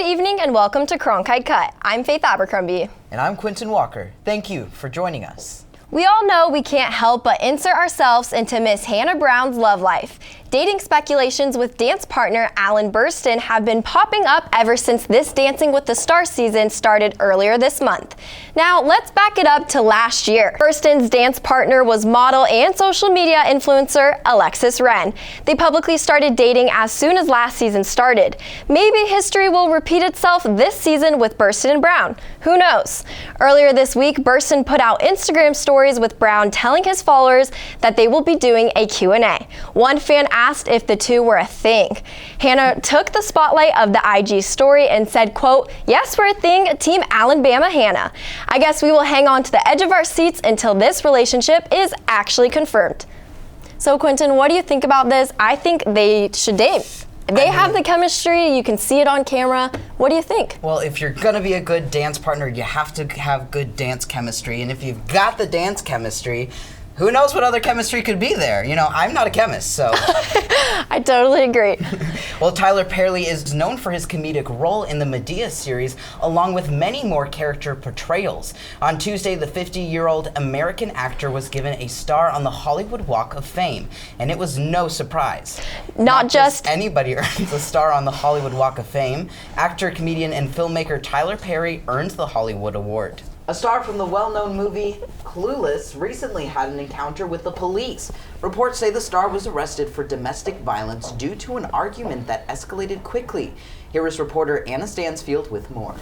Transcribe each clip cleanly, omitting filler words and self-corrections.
evening and welcome to Cronkite Cut. I'm Faith Abercrombie. And I'm Quentin Walker. Thank you for joining us. We all know we can't help but insert ourselves into Miss Hannah Brown's love life. Dating speculations with dance partner Alan Burstyn have been popping up ever since this Dancing with the Stars season started earlier this month. Now, let's back it up to last year. Burstyn's dance partner was model and social media influencer Alexis Ren. They publicly started dating as soon as last season started. Maybe history will repeat itself this season with Burstyn and Brown. Who knows? Earlier this week, Burstyn put out Instagram stories with Brown telling his followers that they will be doing a Q&A. One fan asked if the two were a thing. Hannah took the spotlight of the IG story and said, quote, "Yes, we're a thing, Team Alabama Hannah. I guess we will hang on to the edge of our seats until this relationship is actually confirmed." So Quentin, what do you think about this? I think they should date. They have the chemistry, you can see it on camera. What do you think? Well, if you're gonna be a good dance partner, you have to have good dance chemistry. And if you've got the dance chemistry, who knows what other chemistry could be there? You know, I'm not a chemist, so. I totally agree. Well, Tyler Perry is known for his comedic role in the Medea series, along with many more character portrayals. On Tuesday, the 50-year-old American actor was given a star on the Hollywood Walk of Fame, and it was no surprise. Not just anybody earns a star on the Hollywood Walk of Fame. Actor, comedian, and filmmaker Tyler Perry earned the Hollywood Award. A star from the well-known movie Clueless recently had an encounter with the police. Reports say the star was arrested for domestic violence due to an argument that escalated quickly. Here is reporter Anna Stansfield with more.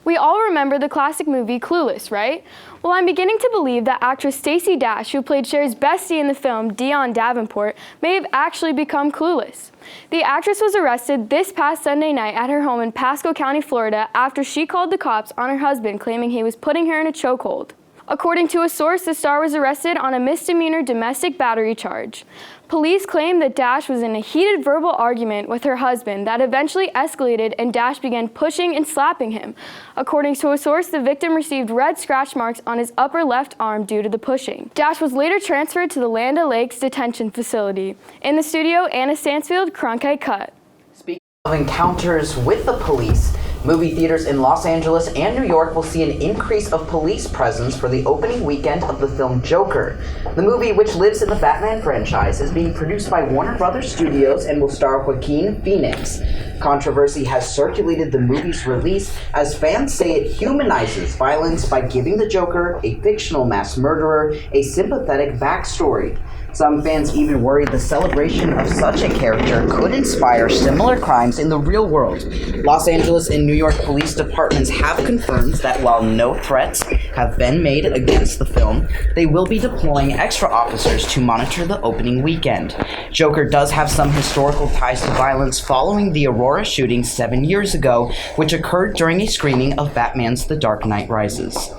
We all remember the classic movie Clueless, right? Well, I'm beginning to believe that actress Stacey Dash, who played Cher's bestie in the film, Dionne Davenport, may have actually become clueless. The actress was arrested this past Sunday night at her home in Pasco County, Florida, after she called the cops on her husband, claiming he was putting her in a chokehold. According to a source, the star was arrested on a misdemeanor domestic battery charge. Police claim that Dash was in a heated verbal argument with her husband that eventually escalated and Dash began pushing and slapping him. According to a source, the victim received red scratch marks on his upper left arm due to the pushing. Dash was later transferred to the Land O'Lakes detention facility. In the studio, Anna Stansfield, Cronkite Cut. Speaking of encounters with the police, movie theaters in Los Angeles and New York will see an increase of police presence for the opening weekend of the film Joker. The movie, which lives in the Batman franchise, is being produced by Warner Brothers Studios and will star Joaquin Phoenix. Controversy has circulated the movie's release as fans say it humanizes violence by giving the Joker, a fictional mass murderer, a sympathetic backstory. Some fans even worry the celebration of such a character could inspire similar crimes in the real world. Los Angeles and New York police departments have confirmed that while no threats have been made against the film, they will be deploying extra officers to monitor the opening weekend. Joker does have some historical ties to violence following the Aurora shooting 7 years ago, which occurred during a screening of Batman's The Dark Knight Rises.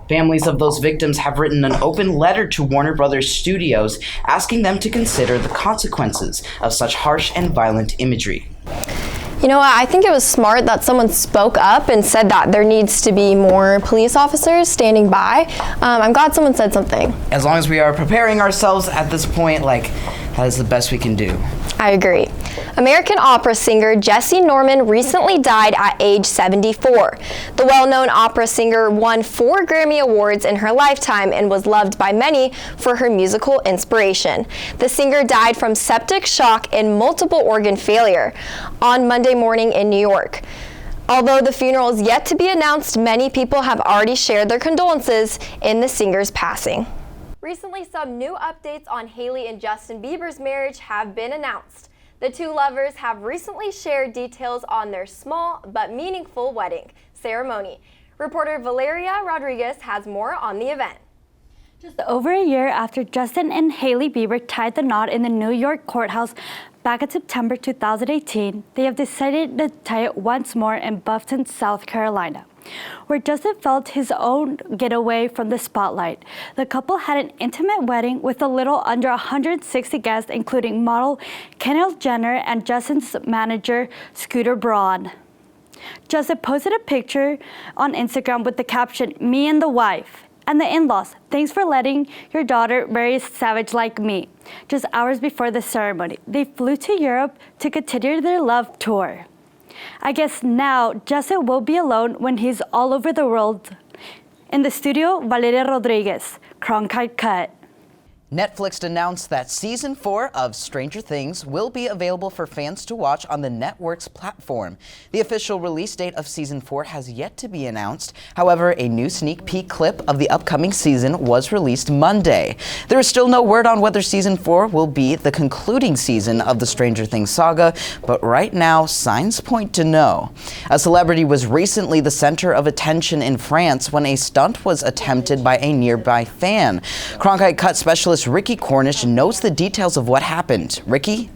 Families of those victims have written an open letter to Warner Brothers Studios asking them to consider the consequences of such harsh and violent imagery. You know what, I think it was smart that someone spoke up and said that there needs to be more police officers standing by. I'm glad someone said something. As long as we are preparing ourselves at this point, that is the best we can do. I agree. American opera singer Jessye Norman recently died at age 74. The well-known opera singer won 4 Grammy Awards in her lifetime and was loved by many for her musical inspiration. The singer died from septic shock and multiple organ failure on Monday morning in New York. Although the funeral is yet to be announced, many people have already shared their condolences in the singer's passing. Recently, some new updates on Hailey and Justin Bieber's marriage have been announced. The two lovers have recently shared details on their small but meaningful wedding ceremony. Reporter Valeria Rodriguez has more on the event. Just over a year after Justin and Hailey Bieber tied the knot in the New York courthouse back in September 2018, they have decided to tie it once more in Bluffton, South Carolina, where Justin felt his own getaway from the spotlight. The couple had an intimate wedding with a little under 160 guests, including model Kendall Jenner and Justin's manager, Scooter Braun. Justin posted a picture on Instagram with the caption, "Me and the wife." And the in-laws, "Thanks for letting your daughter marry a savage like me." Just hours before the ceremony, they flew to Europe to continue their love tour. I guess now Jaycen will be alone when he's all over the world. In the studio, Valeria Rodriguez, Cronkite Cut. Netflix announced that Season 4 of Stranger Things will be available for fans to watch on the network's platform. The official release date of Season 4 has yet to be announced. However, a new sneak peek clip of the upcoming season was released Monday. There is still no word on whether Season 4 will be the concluding season of the Stranger Things saga, but right now, signs point to no. A celebrity was recently the center of attention in France when a stunt was attempted by a nearby fan. Cronkite Cut specialist Ricky Cornish knows the details of what happened. Ricky?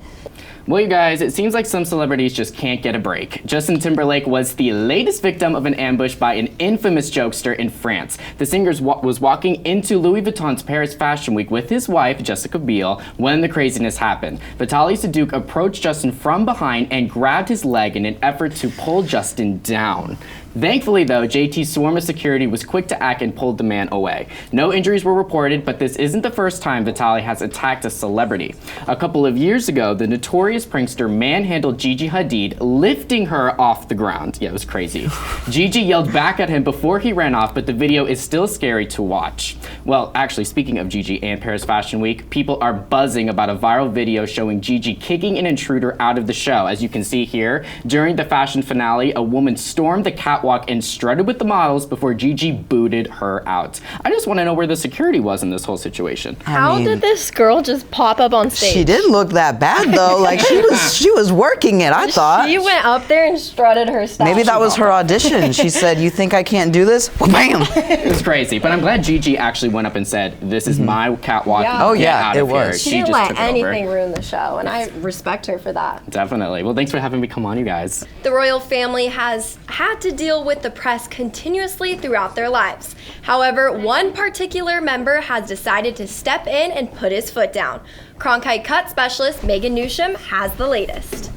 Well, you guys, it seems like some celebrities just can't get a break. Justin Timberlake was the latest victim of an ambush by an infamous jokester in France. The singer was walking into Louis Vuitton's Paris Fashion Week with his wife, Jessica Biel, when the craziness happened. Vitaly Saduk approached Justin from behind and grabbed his leg in an effort to pull Justin down. Thankfully, though, JT's swarm of security was quick to act and pulled the man away. No injuries were reported, but this isn't the first time Vitaly has attacked a celebrity. A couple of years ago, the notorious prankster manhandled Gigi Hadid, lifting her off the ground. Yeah, it was crazy. Gigi yelled back at him before he ran off, but the video is still scary to watch. Well, actually, speaking of Gigi and Paris Fashion Week, people are buzzing about a viral video showing Gigi kicking an intruder out of the show. As you can see here, during the fashion finale, a woman stormed the catwalk and strutted with the models before Gigi booted her out. I just want to know where the security was in this whole situation. How did this girl just pop up on stage? She didn't look that bad though. Like she was working it, I thought. She went up there and strutted her stuff. Maybe that was her audition. She said, "You think I can't do this?" Well, bam! It was crazy, but I'm glad Gigi actually went up and said, "This is my catwalk." Yeah. Oh Get yeah, out it of here." was. She She didn't just let took it over. anything ruin the show, and I respect her for that. Definitely. Well, thanks for having me come on, you guys. The royal family has had to deal with the press continuously throughout their lives. However, one particular member has decided to step in and put his foot down. Cronkite Cut specialist Megan Newsham has the latest.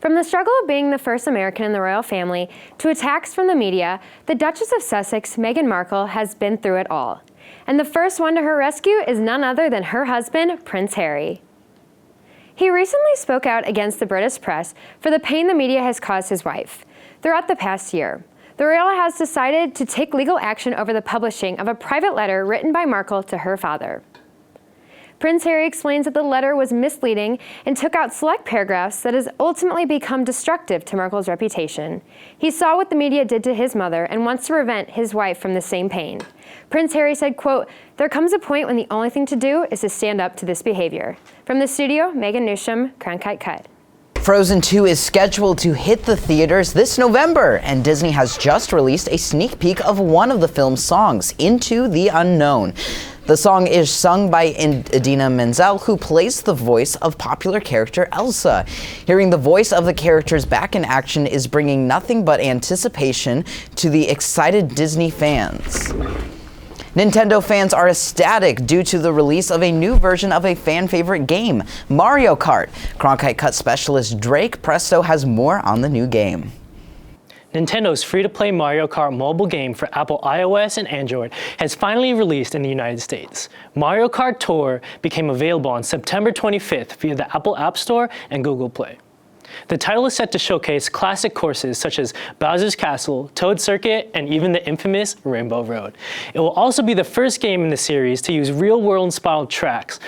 From the struggle of being the first American in the royal family to attacks from the media, the Duchess of Sussex, Meghan Markle, has been through it all. And the first one to her rescue is none other than her husband, Prince Harry. He recently spoke out against the British press for the pain the media has caused his wife. Throughout the past year, the royal has decided to take legal action over the publishing of a private letter written by Markle to her father. Prince Harry explains that the letter was misleading and took out select paragraphs that has ultimately become destructive to Markle's reputation. He saw what the media did to his mother and wants to prevent his wife from the same pain. Prince Harry said, quote, "There comes a point when the only thing to do is to stand up to this behavior." From the studio, Megan Newsham, Cronkite Cut. Frozen 2 is scheduled to hit the theaters this November, and Disney has just released a sneak peek of one of the film's songs, Into the Unknown. The song is sung by Idina Menzel, who plays the voice of popular character Elsa. Hearing the voice of the characters back in action is bringing nothing but anticipation to the excited Disney fans. Nintendo fans are ecstatic due to the release of a new version of a fan favorite game, Mario Kart. Cronkite Cut specialist Drake Presto has more on the new game. Nintendo's free-to-play Mario Kart mobile game for Apple iOS and Android has finally released in the United States. Mario Kart Tour became available on September 25th via the Apple App Store and Google Play. The title is set to showcase classic courses such as Bowser's Castle, Toad Circuit, and even the infamous Rainbow Road. It will also be the first game in the series to use real-world inspired tracks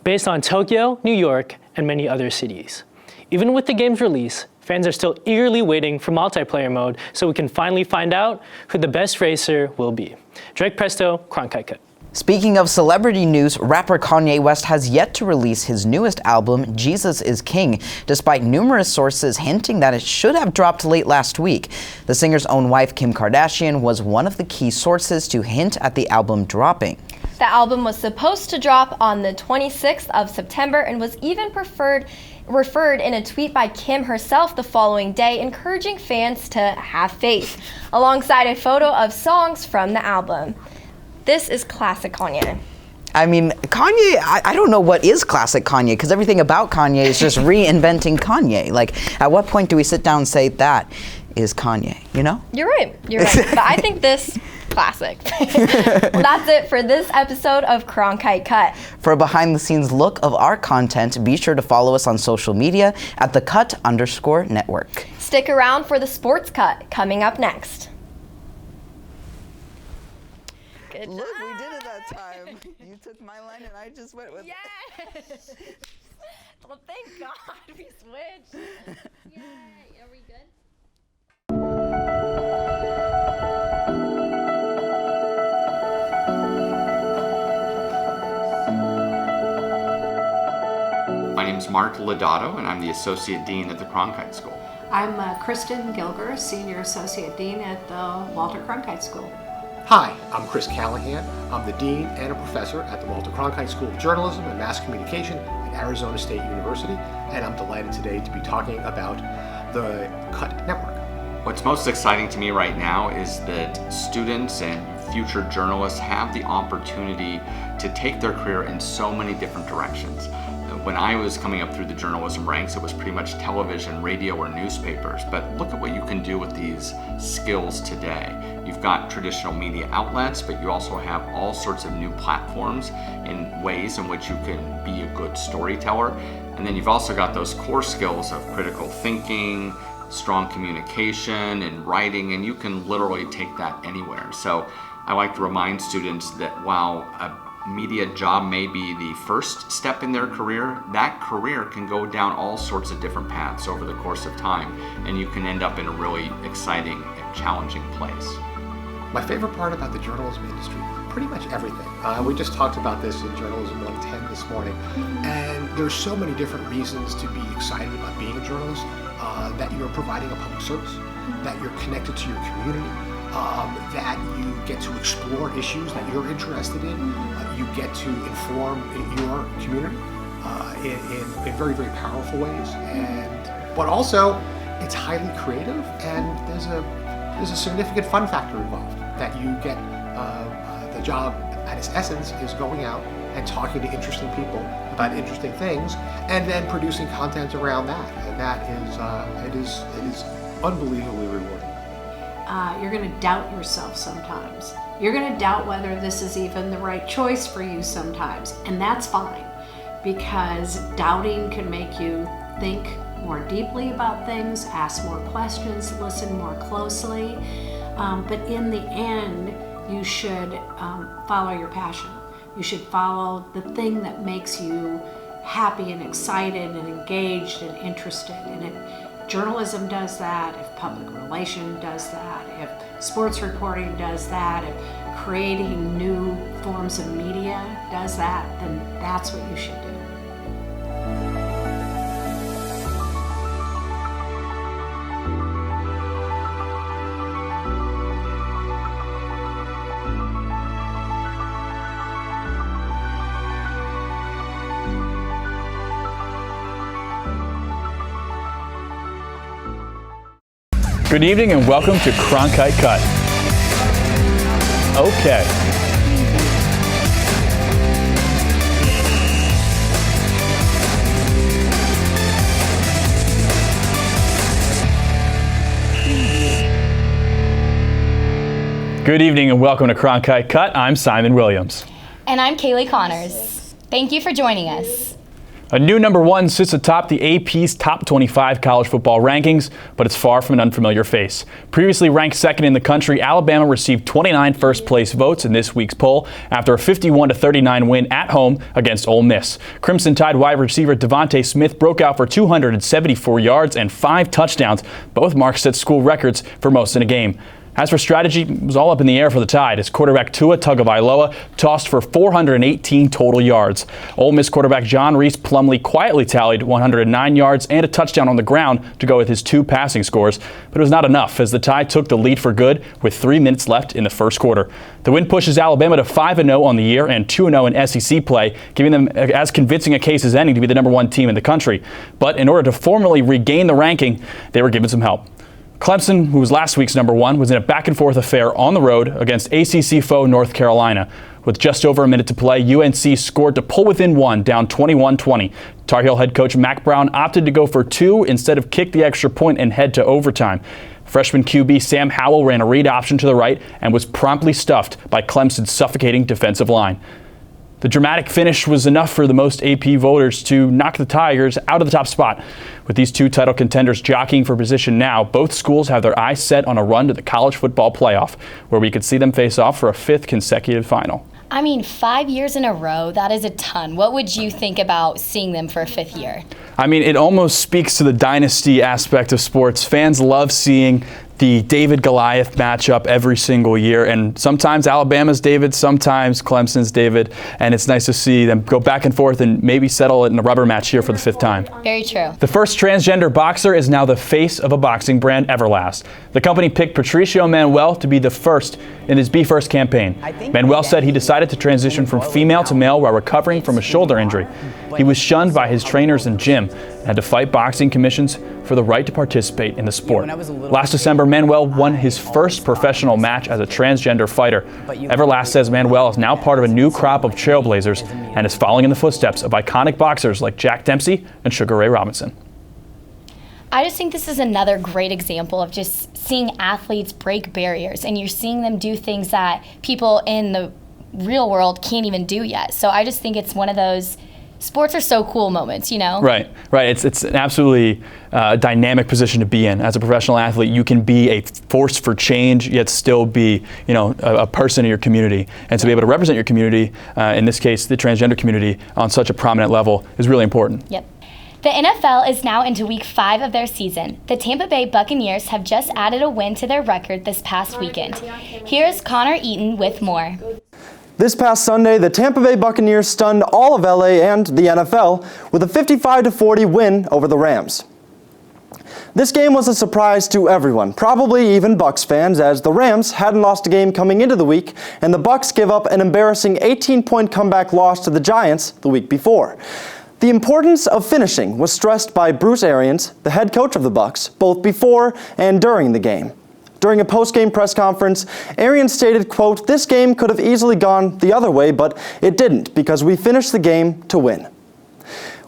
based on Tokyo, New York, and many other cities. Even with the game's release, fans are still eagerly waiting for multiplayer mode so we can finally find out who the best racer will be. Drake Presto, Cronkite Cut. Speaking of celebrity news, rapper Kanye West has yet to release his newest album, Jesus is King, despite numerous sources hinting that it should have dropped late last week. The singer's own wife, Kim Kardashian, was one of the key sources to hint at the album dropping. The album was supposed to drop on the 26th of September and was even referred in a tweet by Kim herself the following day, encouraging fans to have faith, alongside a photo of songs from the album. This is classic Kanye. I mean, Kanye, I don't know what is classic Kanye, because everything about Kanye is just reinventing Kanye. Like, at what point do we sit down and say that is Kanye, you know? You're right. But I think this Classic. Well, that's it for this episode of Cronkite Cut. For a behind-the-scenes look of our content, be sure to follow us on social media at @thecut_network. Stick around for the Sports Cut coming up next. Good job. Look, we did it that time. You took my line and I just went with it. Yes! Well, thank God we switched. Yay! Are we good? My name is Mark Lodato, and I'm the Associate Dean at the Cronkite School. I'm Kristen Gilger, Senior Associate Dean at the Walter Cronkite School. Hi, I'm Chris Callahan. I'm the Dean and a Professor at the Walter Cronkite School of Journalism and Mass Communication at Arizona State University, and I'm delighted today to be talking about the CUT Network. What's most exciting to me right now is that students and future journalists have the opportunity to take their career in so many different directions. When I was coming up through the journalism ranks, it was pretty much television, radio, or newspapers. But look at what you can do with these skills today. You've got traditional media outlets, but you also have all sorts of new platforms in ways in which you can be a good storyteller. And then you've also got those core skills of critical thinking, strong communication, and writing, and you can literally take that anywhere. So I like to remind students that while a media job may be the first step in their career, that career can go down all sorts of different paths over the course of time, and you can end up in a really exciting and challenging place. My favorite part about the journalism industry, pretty much everything. We just talked about this in Journalism 110 this morning, and there's so many different reasons to be excited about being a journalist, that you're providing a public service, that you're connected to your community, that you get to explore issues that you're interested in, you get to inform your community in very, very powerful ways, but also it's highly creative, and there's a significant fun factor involved, that you get the job at its essence is going out and talking to interesting people about interesting things, and then producing content around that, and that is it is unbelievably rewarding. You're going to doubt yourself sometimes. You're going to doubt whether this is even the right choice for you sometimes, and that's fine, because doubting can make you think more deeply about things, ask more questions, listen more closely, but in the end, you should follow your passion. You should follow the thing that makes you happy and excited and engaged and interested in it. Journalism does that, if public relations does that, if sports reporting does that, if creating new forms of media does that, then that's what you should do. Good evening and welcome to Cronkite Cut. Okay. Good evening and welcome to Cronkite Cut. I'm Simon Williams. And I'm Kaylee Connors. Thank you for joining us. A new number one sits atop the AP's top 25 college football rankings, but it's far from an unfamiliar face. Previously ranked second in the country, Alabama received 29 first-place votes in this week's poll after a 51-39 win at home against Ole Miss. Crimson Tide wide receiver Devontae Smith broke out for 274 yards and 5 touchdowns. Both marks set school records for most in a game. As for strategy, it was all up in the air for the Tide as quarterback Tua Tagovailoa tossed for 418 total yards. Ole Miss quarterback John Reese Plumlee quietly tallied 109 yards and a touchdown on the ground to go with his 2 passing scores, but it was not enough as the Tide took the lead for good with 3 minutes left in the first quarter. The win pushes Alabama to 5-0 on the year and 2-0 in SEC play, giving them as convincing a case as any to be the number one team in the country. But in order to formally regain the ranking, they were given some help. Clemson, who was last week's number one, was in a back-and-forth affair on the road against ACC foe North Carolina. With just over a minute to play, UNC scored to pull within one, down 21-20. Tar Heel head coach Mac Brown opted to go for two instead of kick the extra point and head to overtime. Freshman QB Sam Howell ran a read option to the right and was promptly stuffed by Clemson's suffocating defensive line. The dramatic finish was enough for the most AP voters to knock the Tigers out of the top spot. With these two title contenders jockeying for position now, both schools have their eyes set on a run to the college football playoff, where we could see them face off for a fifth consecutive final. I mean, 5 years in a row, that is a ton. What would you think about seeing them for a fifth year? I mean, it almost speaks to the dynasty aspect of sports. Fans love seeing the David-Goliath matchup every single year, and sometimes Alabama's David, sometimes Clemson's David, and it's nice to see them go back and forth and maybe settle it in a rubber match here for the fifth time. Very true. The first transgender boxer is now the face of a boxing brand, Everlast. The company picked Patricio Manuel to be the first in his Be First campaign. Manuel said he decided to transition from female to male while recovering from a shoulder injury. He was shunned by his trainers and gym and had to fight boxing commissions for the right to participate in the sport. Last December, Manuel won his first professional match as a transgender fighter. Everlast says Manuel is now part of a new crop of trailblazers and is following in the footsteps of iconic boxers like Jack Dempsey and Sugar Ray Robinson. I just think this is another great example of just seeing athletes break barriers, and you're seeing them do things that people in the real world can't even do yet. So I just think it's one of those sports are so cool moments, you know? Right. It's an absolutely dynamic position to be in. As a professional athlete, you can be a force for change, yet still be, a person in your community. And to be able to represent your community, in this case, the transgender community, on such a prominent level is really important. Yep. The NFL is now into week 5 of their season. The Tampa Bay Buccaneers have just added a win to their record this past weekend. Here's Connor Eaton with more. This past Sunday, the Tampa Bay Buccaneers stunned all of LA and the NFL with a 55-40 win over the Rams. This game was a surprise to everyone, probably even Bucs fans, as the Rams hadn't lost a game coming into the week, and the Bucs give up an embarrassing 18-point comeback loss to the Giants the week before. The importance of finishing was stressed by Bruce Arians, the head coach of the Bucs, both before and during the game. During a post-game press conference, Arians stated, quote, "This game could have easily gone the other way, but it didn't because we finished the game to win."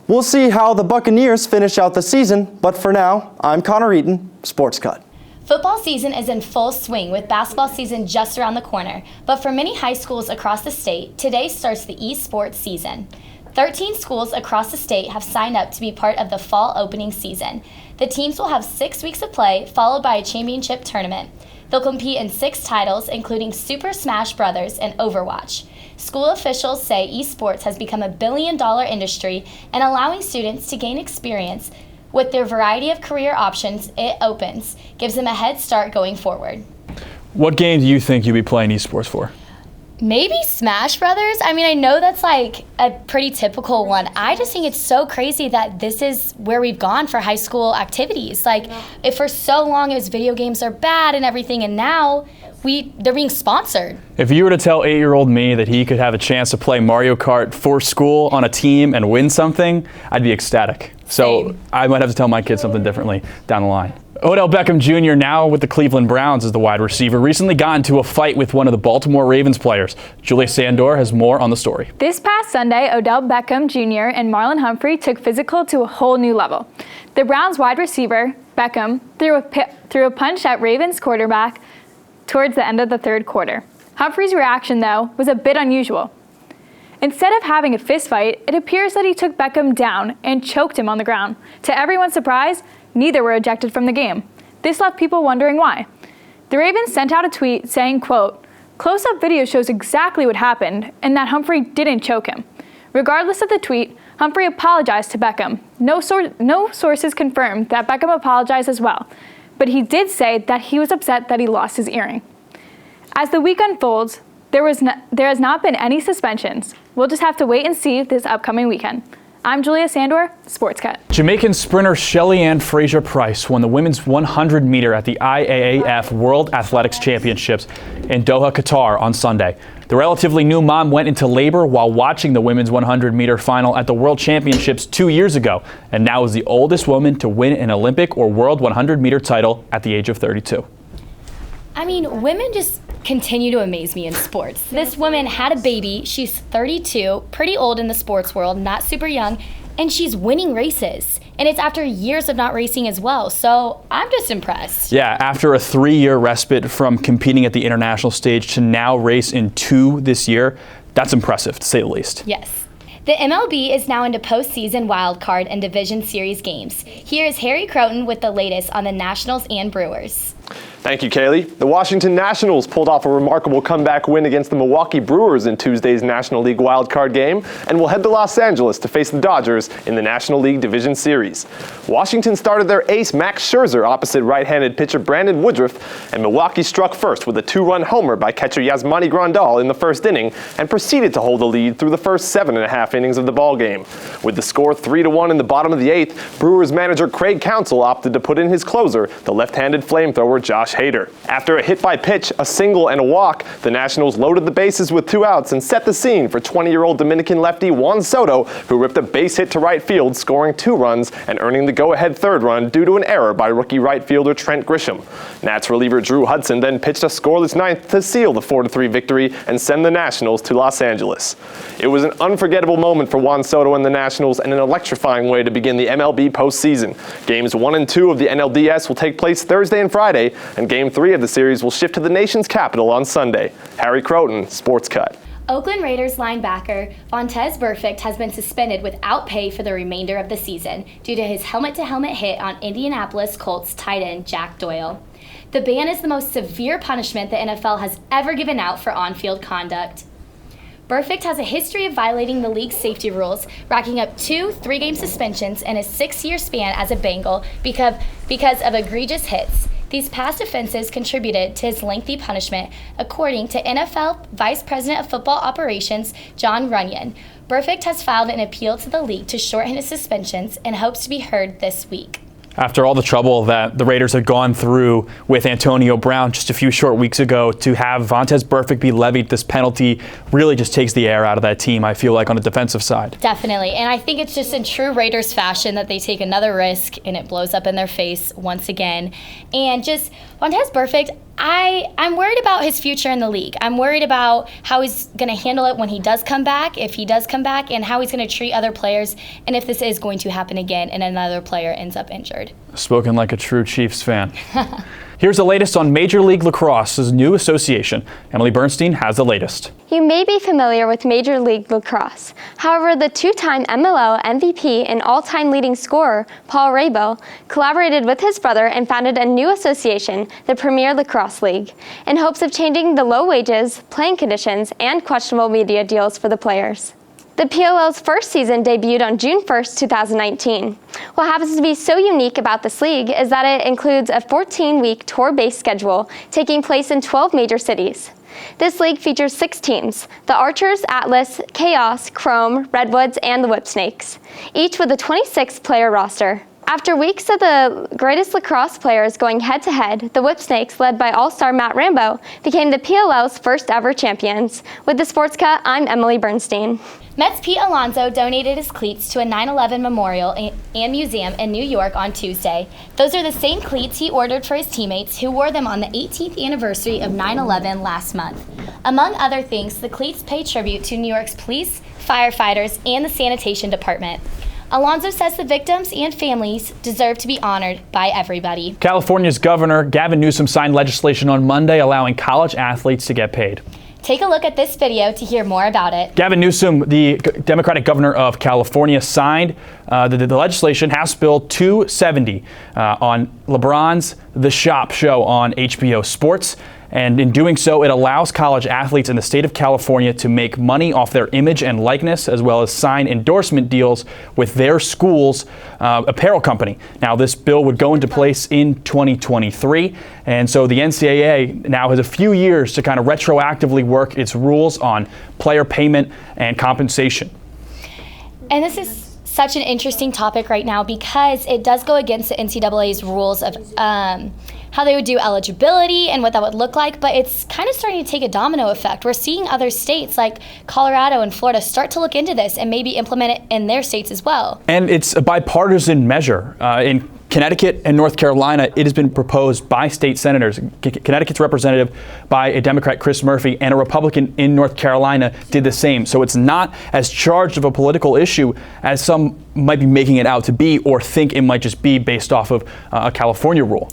We'll see how the Buccaneers finish out the season, but for now, I'm Connor Eaton, Sports Cut. Football season is in full swing with basketball season just around the corner, but for many high schools across the state, today starts the esports season. 13 schools across the state have signed up to be part of the fall opening season. The teams will have 6 weeks of play, followed by a championship tournament. They'll compete in 6 titles, including Super Smash Bros. And Overwatch. School officials say esports has become a billion-dollar industry, and allowing students to gain experience with their variety of career options it opens gives them a head start going forward. What game do you think you'll be playing esports for? Maybe Smash Brothers. I mean, I know that's like a pretty typical one. I just think it's so crazy that this is where we've gone for high school activities. Like, if for so long it was video games are bad and everything, and now they're being sponsored. If you were to tell 8-year-old me that he could have a chance to play Mario Kart for school on a team and win something, I'd be ecstatic. So I might have to tell my kids something differently down the line. Odell Beckham Jr., now with the Cleveland Browns as the wide receiver, recently got into a fight with one of the Baltimore Ravens players. Julia Sandor has more on the story. This past Sunday, Odell Beckham Jr. and Marlon Humphrey took physical to a whole new level. The Browns wide receiver, Beckham, threw a punch at Ravens quarterback towards the end of the third quarter. Humphrey's reaction, though, was a bit unusual. Instead of having a fist fight, it appears that he took Beckham down and choked him on the ground. To everyone's surprise, neither were ejected from the game. This left people wondering why. The Ravens sent out a tweet saying, quote, "Close-up video shows exactly what happened and that Humphrey didn't choke him." Regardless of the tweet, Humphrey apologized to Beckham. No sources confirmed that Beckham apologized as well, but he did say that he was upset that he lost his earring. As the week unfolds, there has not been any suspensions. We'll just have to wait and see this upcoming weekend. I'm Julia Sandor, Sports Cut. Jamaican sprinter Shelly Ann Fraser-Price won the women's 100 meter at the IAAF World Athletics Championships in Doha, Qatar on Sunday. The relatively new mom went into labor while watching the women's 100 meter final at the World Championships 2 years ago, and now is the oldest woman to win an Olympic or World 100 meter title at the age of 32. I mean, women just continue to amaze me in sports. This woman had a baby. She's 32, pretty old in the sports world, not super young, and she's winning races. And it's after years of not racing as well. So I'm just impressed. Yeah, after a 3-year respite from competing at the international stage to now race in 2 this year, that's impressive to say the least. Yes. The MLB is now into postseason wildcard and division series games. Here is Harry Croton with the latest on the Nationals and Brewers. Thank you, Kaylee. The Washington Nationals pulled off a remarkable comeback win against the Milwaukee Brewers in Tuesday's National League wildcard game and will head to Los Angeles to face the Dodgers in the National League Division Series. Washington started their ace Max Scherzer opposite right-handed pitcher Brandon Woodruff, and Milwaukee struck first with a 2-run homer by catcher Yasmani Grandal in the first inning and proceeded to hold the lead through the first 7.5 innings of the ballgame. With the score 3-1 in the bottom of the 8th, Brewers manager Craig Counsell opted to put in his closer, the left-handed flamethrower Josh Hader. After a hit by pitch, a single, and a walk, the Nationals loaded the bases with 2 outs and set the scene for 20-year-old Dominican lefty Juan Soto, who ripped a base hit to right field, scoring 2 runs and earning the go-ahead 3rd run due to an error by rookie right fielder Trent Grisham. Nats reliever Drew Hudson then pitched a scoreless 9th to seal the 4-3 victory and send the Nationals to Los Angeles. It was an unforgettable moment for Juan Soto and the Nationals and an electrifying way to begin the MLB postseason. Games 1 and 2 of the NLDS will take place Thursday and Friday, and Game 3 of the series will shift to the nation's capital on Sunday. Harry Croton, Sports Cut. Oakland Raiders linebacker Vontaze Burfict has been suspended without pay for the remainder of the season due to his helmet-to-helmet hit on Indianapolis Colts tight end Jack Doyle. The ban is the most severe punishment the NFL has ever given out for on-field conduct. Burfict has a history of violating the league's safety rules, racking up 2 3-game suspensions in a 6-year span as a Bengal because of egregious hits. These past offenses contributed to his lengthy punishment, according to NFL Vice President of Football Operations John Runyon. Burfict has filed an appeal to the league to shorten his suspensions and hopes to be heard this week. After all the trouble that the Raiders had gone through with Antonio Brown just a few short weeks ago, to have Vontaze Burfict be levied this penalty really just takes the air out of that team, I feel like, on the defensive side. Definitely, and I think it's just in true Raiders fashion that they take another risk and it blows up in their face once again. And just Vontaze Burfict, I'm worried about his future in the league. I'm worried about how he's going to handle it when he does come back, if he does come back, and how he's going to treat other players, and if this is going to happen again and another player ends up injured. Spoken like a true Chiefs fan. Here's the latest on Major League Lacrosse's new association. Emily Bernstein has the latest. You may be familiar with Major League Lacrosse. However, the 2-time MLL MVP and all-time leading scorer, Paul Rabo, collaborated with his brother and founded a new association, the Premier Lacrosse League, in hopes of changing the low wages, playing conditions, and questionable media deals for the players. The PLL's first season debuted on June 1st, 2019. What happens to be so unique about this league is that it includes a 14-week tour-based schedule taking place in 12 major cities. This league features 6 teams: the Archers, Atlas, Chaos, Chrome, Redwoods, and the Whipsnakes, each with a 26-player roster. After weeks of the greatest lacrosse players going head-to-head, the Whipsnakes, led by all-star Matt Rambo, became the PLL's first-ever champions. With the Sports Cut, I'm Emily Bernstein. Mets Pete Alonso donated his cleats to a 9/11 memorial and museum in New York on Tuesday. Those are the same cleats he ordered for his teammates who wore them on the 18th anniversary of 9/11 last month. Among other things, the cleats pay tribute to New York's police, firefighters, and the sanitation department. Alonso says the victims and families deserve to be honored by everybody. California's Governor Gavin Newsom signed legislation on Monday allowing college athletes to get paid. Take a look at this video to hear more about it. Gavin Newsom, the Democratic governor of California, signed the legislation, House Bill 270, on LeBron's The Shop show on HBO Sports. And in doing so, it allows college athletes in the state of California to make money off their image and likeness, as well as sign endorsement deals with their school's apparel company. Now, this bill would go into place in 2023, and so the NCAA now has a few years to kind of retroactively work its rules on player payment and compensation. And this is such an interesting topic right now because it does go against the NCAA's rules of how they would do eligibility and what that would look like, but it's kind of starting to take a domino effect. We're seeing other states like Colorado and Florida start to look into this and maybe implement it in their states as well. And it's a bipartisan measure. In Connecticut and North Carolina, it has been proposed by state senators. Connecticut's representative by a Democrat, Chris Murphy, and a Republican in North Carolina did the same. So it's not as charged of a political issue as some might be making it out to be, or think it might just be based off of a California rule.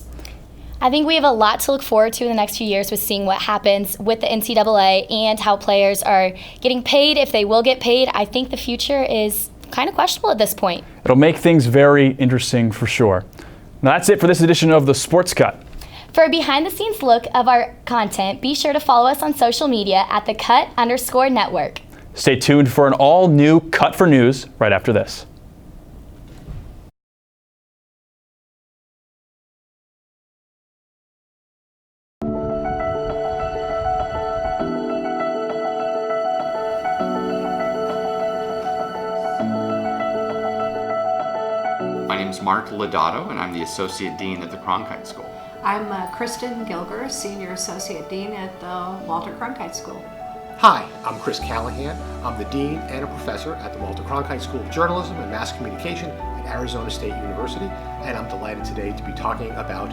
I think we have a lot to look forward to in the next few years with seeing what happens with the NCAA and how players are getting paid, if they will get paid. I think the future is kind of questionable at this point. It'll make things very interesting for sure. Now that's it for this edition of the Sports Cut. For a behind-the-scenes look of our content, be sure to follow us on social media at @the_cut_network. Stay tuned for an all-new Cut for News right after this. My name is Mark Lodato, and I'm the Associate Dean at the Cronkite School. I'm Kristen Gilger, Senior Associate Dean at the Walter Cronkite School. Hi, I'm Chris Callahan. I'm the Dean and a Professor at the Walter Cronkite School of Journalism and Mass Communication at Arizona State University, and I'm delighted today to be talking about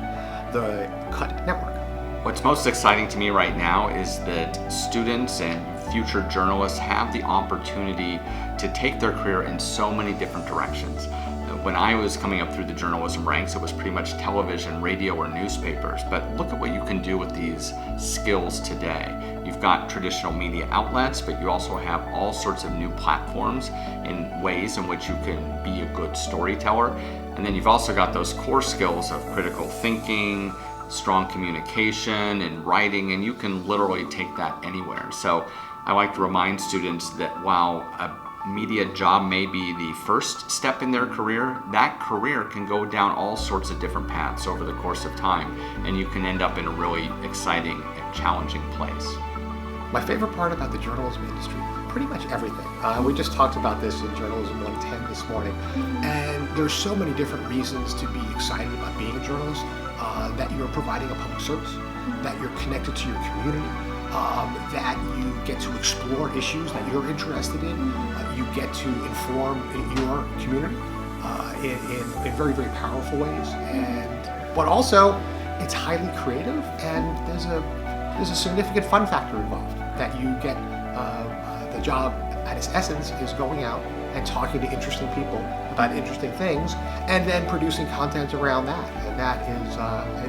the CUT Network. What's most exciting to me right now is that students and future journalists have the opportunity to take their career in so many different directions. When I was coming up through the journalism ranks, it was pretty much television, radio, or newspapers. But look at what you can do with these skills today. You've got traditional media outlets, but you also have all sorts of new platforms in ways in which you can be a good storyteller. And then you've also got those core skills of critical thinking, strong communication, and writing, and you can literally take that anywhere. So I like to remind students that while a media job may be the first step in their career, that career can go down all sorts of different paths over the course of time, and you can end up in a really exciting and challenging place. My favorite part about the journalism industry, pretty much everything. We just talked about this in Journalism 110 this morning, and there's so many different reasons to be excited about being a journalist, that you're providing a public service, that you're connected to your community, that you get to explore issues that you're interested in, you get to inform your community in very, very powerful ways, but also it's highly creative, and there's a significant fun factor involved, that you get the job at its essence is going out and talking to interesting people about interesting things, and then producing content around that, and that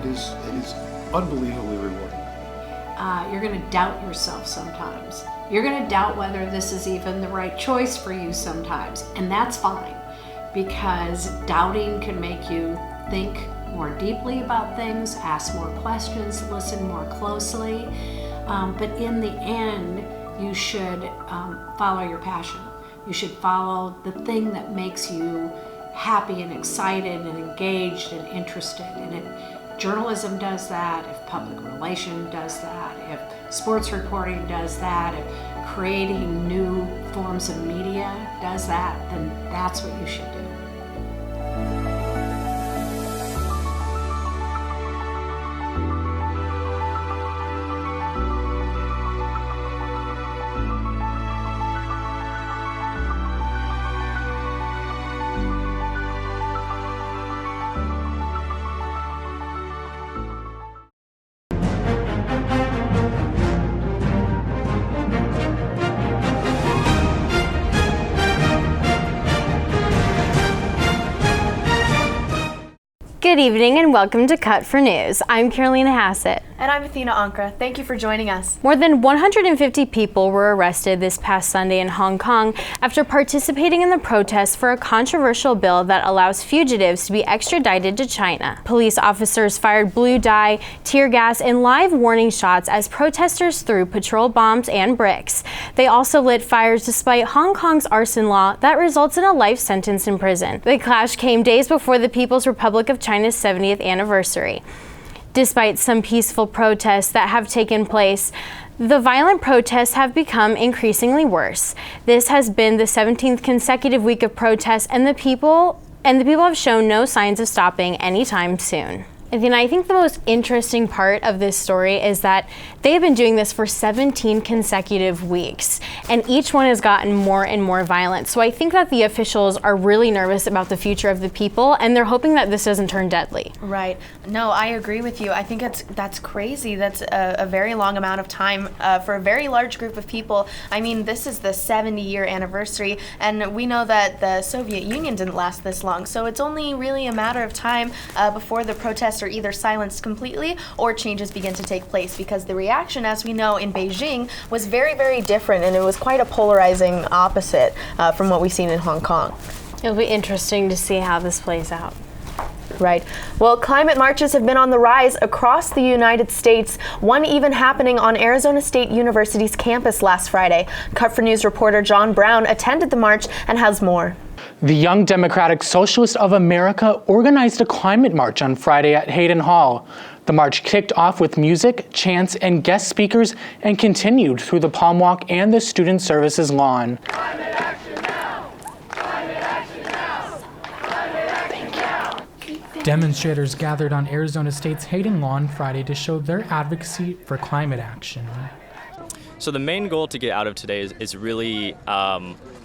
is it is unbelievably rewarding. You're going to doubt yourself sometimes. You're going to doubt whether this is even the right choice for you sometimes, and that's fine, because doubting can make you think more deeply about things, ask more questions, listen more closely, but in the end, you should follow your passion. You should follow the thing that makes you happy and excited and engaged and interested. And journalism does that, if public relation does that, if sports reporting does that, if creating new forms of media does that, then that's what you should do. Good evening and welcome to Cut for News. I'm Carolina Hassett. And I'm Athena Ankra. Thank you for joining us. More than 150 people were arrested this past Sunday in Hong Kong after participating in the protests for a controversial bill that allows fugitives to be extradited to China. Police officers fired blue dye, tear gas, and live warning shots as protesters threw patrol bombs and bricks. They also lit fires despite Hong Kong's arson law that results in a life sentence in prison. The clash came days before the People's Republic of China's 70th anniversary. Despite some peaceful protests that have taken place, the violent protests have become increasingly worse. This has been the 17th consecutive week of protests, and the people have shown no signs of stopping anytime soon. And I think the most interesting part of this story is that they've been doing this for 17 consecutive weeks, and each one has gotten more and more violent. So I think that the officials are really nervous about the future of the people, and they're hoping that this doesn't turn deadly. Right. No, I agree with you. I think that's crazy. That's a very long amount of time for a very large group of people. I mean, this is the 70-year anniversary, and we know that the Soviet Union didn't last this long, so it's only really a matter of time before the protests are either silenced completely or changes begin to take place, because the reaction, as we know, in Beijing was very, very different, and it was quite a polarizing opposite from what we've seen in Hong Kong. It'll be interesting to see how this plays out. Right. Well, climate marches have been on the rise across the United States, one even happening on Arizona State University's campus last Friday. Cut for News reporter John Brown attended the march and has more. The Young Democratic Socialists of America organized a climate march on Friday at Hayden Hall. The march kicked off with music, chants, and guest speakers and continued through the Palm Walk and the Student Services lawn. Climate action now! Climate action now! Climate action now! Demonstrators gathered on Arizona State's Hayden lawn Friday to show their advocacy for climate action. So the main goal to get out of today is really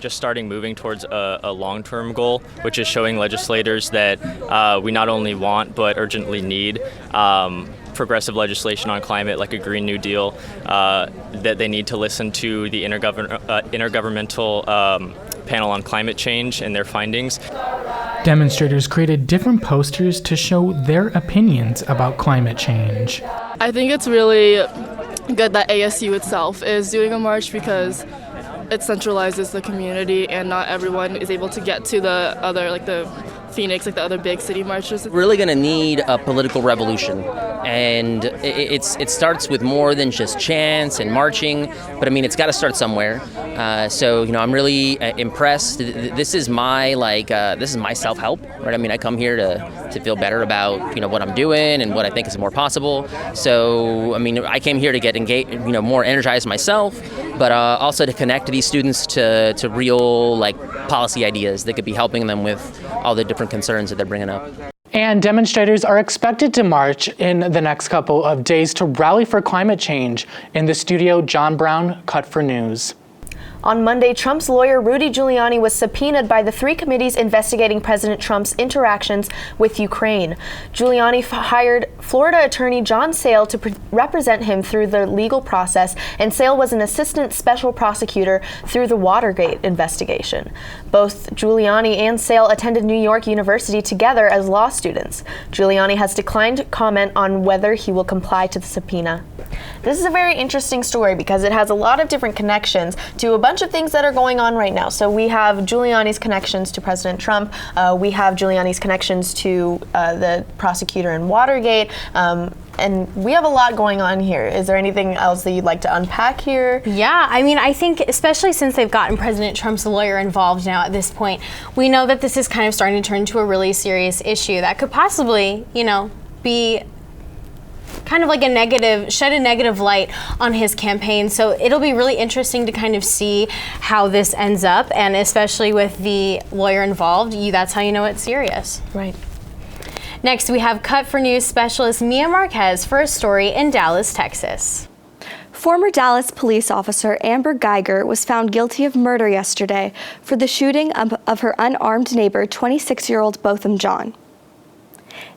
just starting moving towards a long-term goal, which is showing legislators that we not only want but urgently need progressive legislation on climate, like a Green New Deal, that they need to listen to the intergovernmental panel on climate change and their findings. Demonstrators created different posters to show their opinions about climate change. I think it's really good that ASU itself is doing a march, because it centralizes the community and not everyone is able to get to the other, like the Phoenix, like the other big city marches. Really going to need a political revolution, and it starts with more than just chants and marching, but I mean it's got to start somewhere. So I'm really impressed. This is my self-help, right? I mean I come here to feel better about what I'm doing and what I think is more possible. So I mean I came here to get engaged, more energized myself, but also to connect these students to real policy ideas that could be helping them with all the different concerns that they're bringing up. And demonstrators are expected to march in the next couple of days to rally for climate change. In the studio, John Brown, Cut for News. On Monday, Trump's lawyer Rudy Giuliani was subpoenaed by the three committees investigating President Trump's interactions with Ukraine. Giuliani hired Florida attorney John Sale to represent him through the legal process, and Sale was an assistant special prosecutor through the Watergate investigation. Both Giuliani and Sale attended New York University together as law students. Giuliani has declined comment on whether he will comply to the subpoena. This is a very interesting story because it has a lot of different connections to a bunch of things that are going on right now. So we have Giuliani's connections to President Trump. We have Giuliani's connections to the prosecutor in Watergate. And we have a lot going on here. Is there anything else that you'd like to unpack here? Yeah, I mean, I think especially since they've gotten President Trump's lawyer involved now at this point, we know that this is kind of starting to turn into a really serious issue that could possibly, be kind of like shed a negative light on his campaign. So it'll be really interesting to kind of see how this ends up, and especially with the lawyer involved, that's how you know it's serious. Right. Next, we have Cut for News specialist Mia Marquez for a story in Dallas, Texas. Former Dallas police officer Amber Geiger was found guilty of murder yesterday for the shooting of her unarmed neighbor, 26-year-old Botham Jean.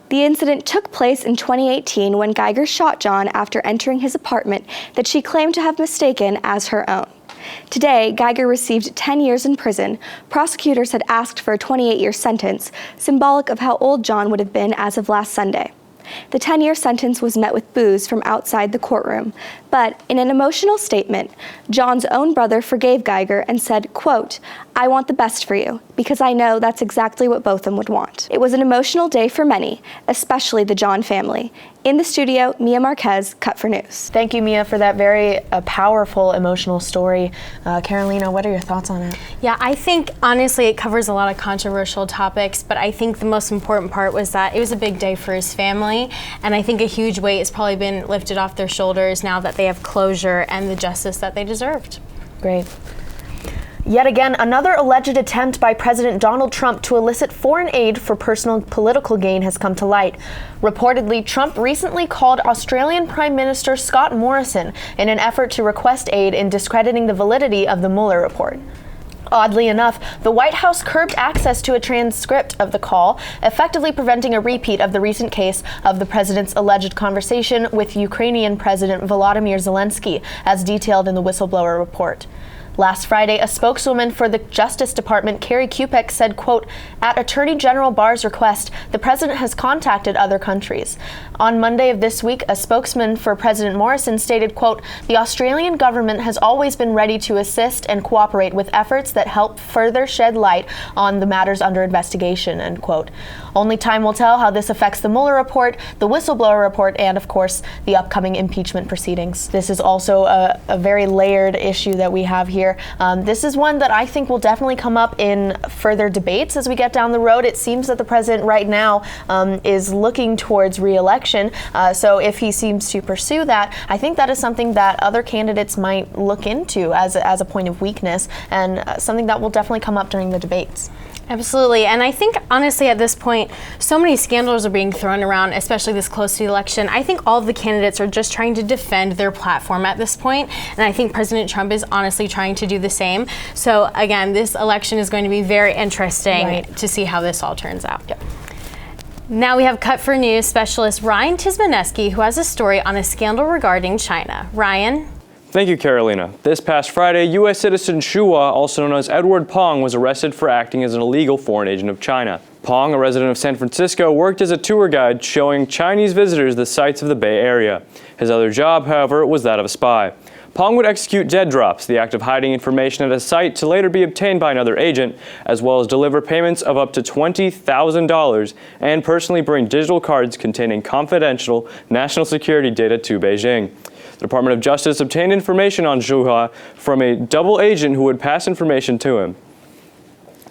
The incident took place in 2018 when Geiger shot John after entering his apartment that she claimed to have mistaken as her own. Today, Geiger received 10 years in prison. Prosecutors had asked for a 28-year sentence, symbolic of how old John would have been as of last Sunday. The 10-year sentence was met with boos from outside the courtroom, but in an emotional statement, John's own brother forgave Geiger and said, quote, "I want the best for you, because I know that's exactly what Botham would want." It was an emotional day for many, especially the John family. In the studio, Mia Marquez, Cut for News. Thank you, Mia, for that very powerful, emotional story. Carolina, what are your thoughts on it? Yeah, I think, honestly, it covers a lot of controversial topics, but I think the most important part was that it was a big day for his family, and I think a huge weight has probably been lifted off their shoulders now that they have closure and the justice that they deserved. Great. Yet again, another alleged attempt by President Donald Trump to elicit foreign aid for personal political gain has come to light. Reportedly, Trump recently called Australian Prime Minister Scott Morrison in an effort to request aid in discrediting the validity of the Mueller report. Oddly enough, the White House curbed access to a transcript of the call, effectively preventing a repeat of the recent case of the president's alleged conversation with Ukrainian President Volodymyr Zelensky, as detailed in the whistleblower report. Last Friday, a spokeswoman for the Justice Department, Carrie Kupek, said, quote, "At Attorney General Barr's request, the president has contacted other countries." On Monday of this week, a spokesman for President Morrison stated, quote, "The Australian government has always been ready to assist and cooperate with efforts that help further shed light on the matters under investigation," end quote. Only time will tell how this affects the Mueller report, the whistleblower report, and, of course, the upcoming impeachment proceedings. This is also a very layered issue that we have here. This is one that I think will definitely come up in further debates as we get down the road. It seems that the president right now is looking towards re-election. So if he seems to pursue that, I think that is something that other candidates might look into as a point of weakness, and something that will definitely come up during the debates. Absolutely, and I think honestly at this point, so many scandals are being thrown around, especially this close to the election. I think all of the candidates are just trying to defend their platform at this point, and I think President Trump is honestly trying to do the same. So again, this election is going to be very interesting to see how this all turns out. Yep. Now we have Cut for News specialist Ryan Tismaneski, who has a story on a scandal regarding China. Ryan? Thank you, Carolina. This past Friday, U.S. citizen Shua, also known as Edward Pong, was arrested for acting as an illegal foreign agent of China. Pong, a resident of San Francisco, worked as a tour guide showing Chinese visitors the sights of the Bay Area. His other job, however, was that of a spy. Pong would execute dead drops, the act of hiding information at a site to later be obtained by another agent, as well as deliver payments of up to $20,000 and personally bring digital cards containing confidential national security data to Beijing. The Department of Justice obtained information on Zhuhua from a double agent who would pass information to him.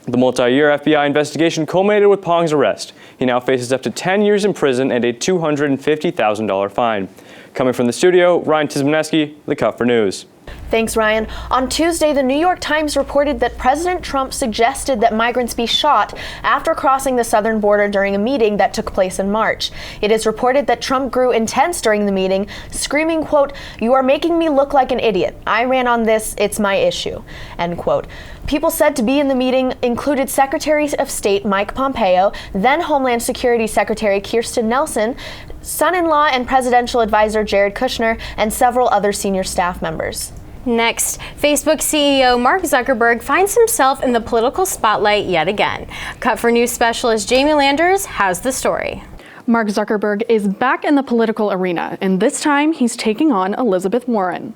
The multi-year FBI investigation culminated with Pong's arrest. He now faces up to 10 years in prison and a $250,000 fine. Coming from the studio, Ryan Tismaneski, The Cut for News. Thanks, Ryan. On Tuesday, the New York Times reported that President Trump suggested that migrants be shot after crossing the southern border during a meeting that took place in March. It is reported that Trump grew intense during the meeting, screaming, quote, "You are making me look like an idiot. I ran on this. It's my issue," end quote. People said to be in the meeting included Secretary of State Mike Pompeo, then Homeland Security Secretary Kirstjen Nielsen, son-in-law and presidential advisor Jared Kushner, and several other senior staff members. Next, Facebook CEO Mark Zuckerberg finds himself in the political spotlight yet again. Cut for News specialist Jamie Landers has the story. Mark Zuckerberg is back in the political arena, and this time he's taking on Elizabeth Warren.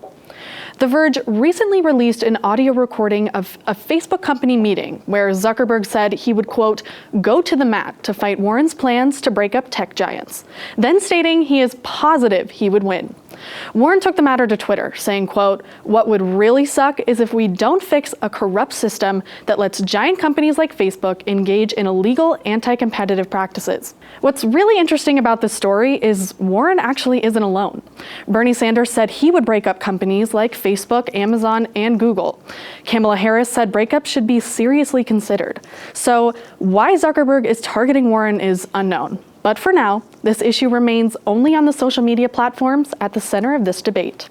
The Verge recently released an audio recording of a Facebook company meeting where Zuckerberg said he would, quote, "go to the mat to fight Warren's plans to break up tech giants," then stating he is positive he would win. Warren took the matter to Twitter, saying, quote, "What would really suck is if we don't fix a corrupt system that lets giant companies like Facebook engage in illegal anti-competitive practices." What's really interesting about this story is Warren actually isn't alone. Bernie Sanders said he would break up companies like Facebook, Amazon, and Google. Kamala Harris said breakups should be seriously considered. So why Zuckerberg is targeting Warren is unknown. But for now, this issue remains only on the social media platforms at the center of this debate.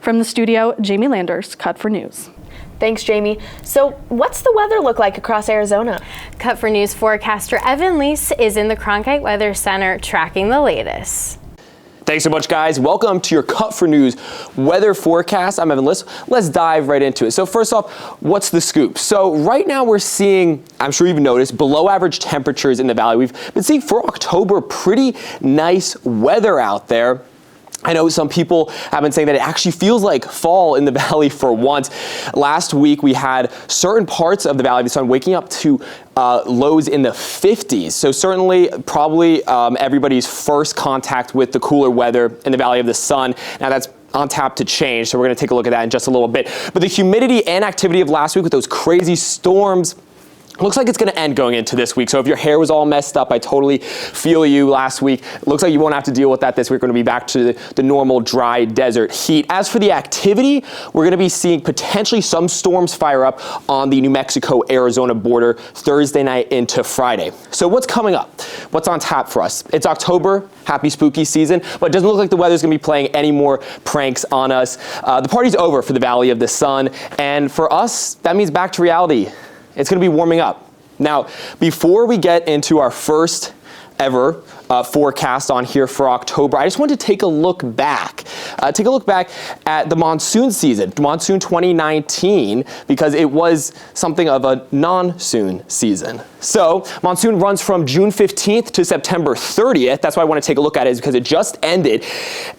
From the studio, Jamie Landers, Cut for News. Thanks, Jamie. So what's the weather look like across Arizona? Cut for News forecaster Evan Leese is in the Cronkite Weather Center tracking the latest. Thanks so much, guys. Welcome to your Cut for News weather forecast. I'm Evan Liss. Let's dive right into it. So first off, what's the scoop? So right now we're seeing, I'm sure you've noticed, below average temperatures in the valley. We've been seeing for October pretty nice weather out there. I know some people have been saying that it actually feels like fall in the valley for once. Last week we had certain parts of the Valley of the Sun waking up to lows in the 50s. So certainly probably everybody's first contact with the cooler weather in the Valley of the Sun. Now that's on tap to change, so we're going to take a look at that in just a little bit. But the humidity and activity of last week with those crazy storms Looks like it's going to end going into this week. So if your hair was all messed up, I totally feel you last week. It looks like you won't have to deal with that this week. We're going to be back to the normal dry desert heat. As for the activity, we're going to be seeing potentially some storms fire up on the New Mexico-Arizona border Thursday night into Friday. So what's coming up? What's on tap for us? It's October, happy spooky season, but it doesn't look like the weather's going to be playing any more pranks on us. The party's over for the Valley of the Sun, and for us, that means back to reality. It's going to be warming up. Now, before we get into our first ever forecast on here for October, I just wanted to take a look back. At the monsoon season, monsoon 2019, because it was something of a non-soon season. So monsoon runs from June 15th to September 30th. That's why I want to take a look at it, is because it just ended.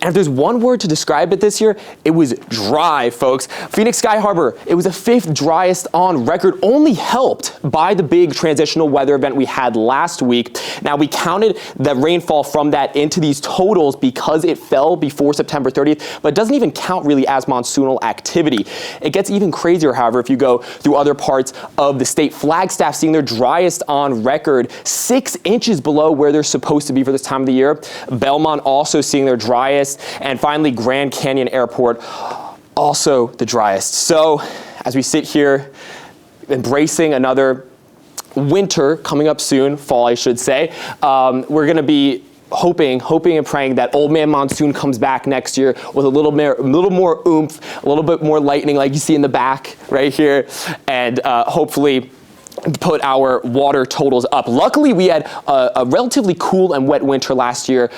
And if there's one word to describe it this year, it was dry, folks. Phoenix Sky Harbor, it was the 5th driest on record, only helped by the big transitional weather event we had last week. Now, we counted the rainfall from that into these totals because it fell before September 30th, but it doesn't even count really as monsoonal activity. It gets even crazier, however, if you go through other parts of the state. Flagstaff seeing their driest on record, 6 inches below where they're supposed to be for this time of the year. Belmont also seeing their driest, and finally Grand Canyon Airport also the driest. So as we sit here embracing another winter coming up soon, fall I should say, we're going to be hoping and praying that Old Man Monsoon comes back next year with a little more oomph, a little bit more lightning like you see in the back right here, and hopefully put our water totals up. Luckily, we had a relatively cool and wet winter last year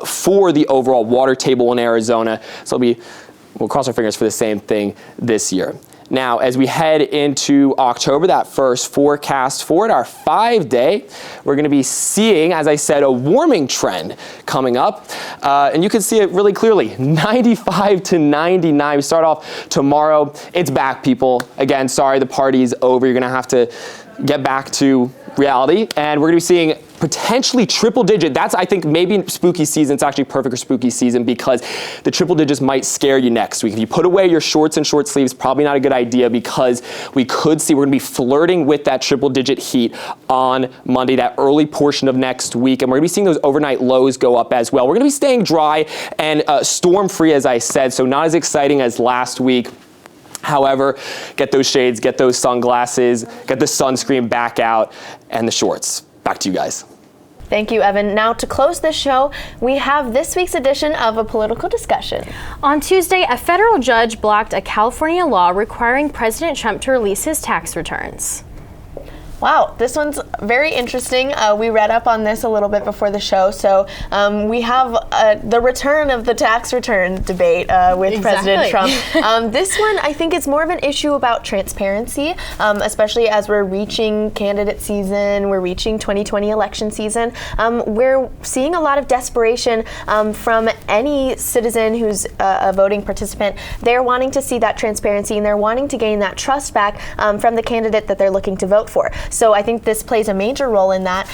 for the overall water table in Arizona, so we'll cross our fingers for the same thing this year. Now, as we head into October, that first forecast for it, our 5-day, we're going to be seeing, as I said, a warming trend coming up. And you can see it really clearly, 95 to 99. We start off tomorrow. It's back, people. Again, sorry, the party's over. You're going to have to get back to reality. And we're going to be seeing potentially triple digit. That's, I think, maybe spooky season. It's actually perfect for spooky season because the triple digits might scare you next week. If you put away your shorts and short sleeves, probably not a good idea because we could see we're going to be flirting with that triple digit heat on Monday, that early portion of next week. And we're going to be seeing those overnight lows go up as well. We're going to be staying dry and storm free, as I said, so not as exciting as last week. However, get those shades, get those sunglasses, get the sunscreen back out, and the shorts. Back to you guys. Thank you, Evan. Now, to close this show, we have this week's edition of A Political Discussion. On Tuesday, a federal judge blocked a California law requiring President Trump to release his tax returns. Wow, this one's very interesting. We read up on this a little bit before the show, so we have the return of the tax return debate with President Trump. This one, I think, is more of an issue about transparency, especially as we're reaching candidate season, we're reaching 2020 election season. We're seeing a lot of desperation from any citizen who's a voting participant. They're wanting to see that transparency and they're wanting to gain that trust back from the candidate that they're looking to vote for. So I think this plays a major role in that,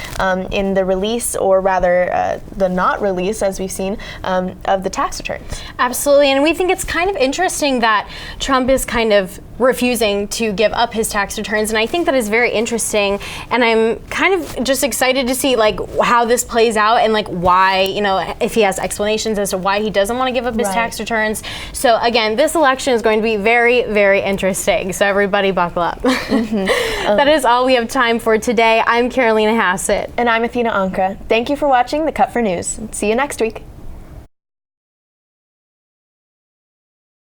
in the release, or rather the not release, as we've seen, of the tax returns. Absolutely, and we think it's kind of interesting that Trump is kind of refusing to give up his tax returns, and I think that is very interesting, and I'm kind of just excited to see like how this plays out and like why, you know, if he has explanations as to why he doesn't want to give up his tax returns. So again, this election is going to be very, very interesting, so everybody buckle up. That is all we have time for today. I'm Carolina Hassett. And I'm Athena Ankra. Thank you for watching The Cut for News. See you next week.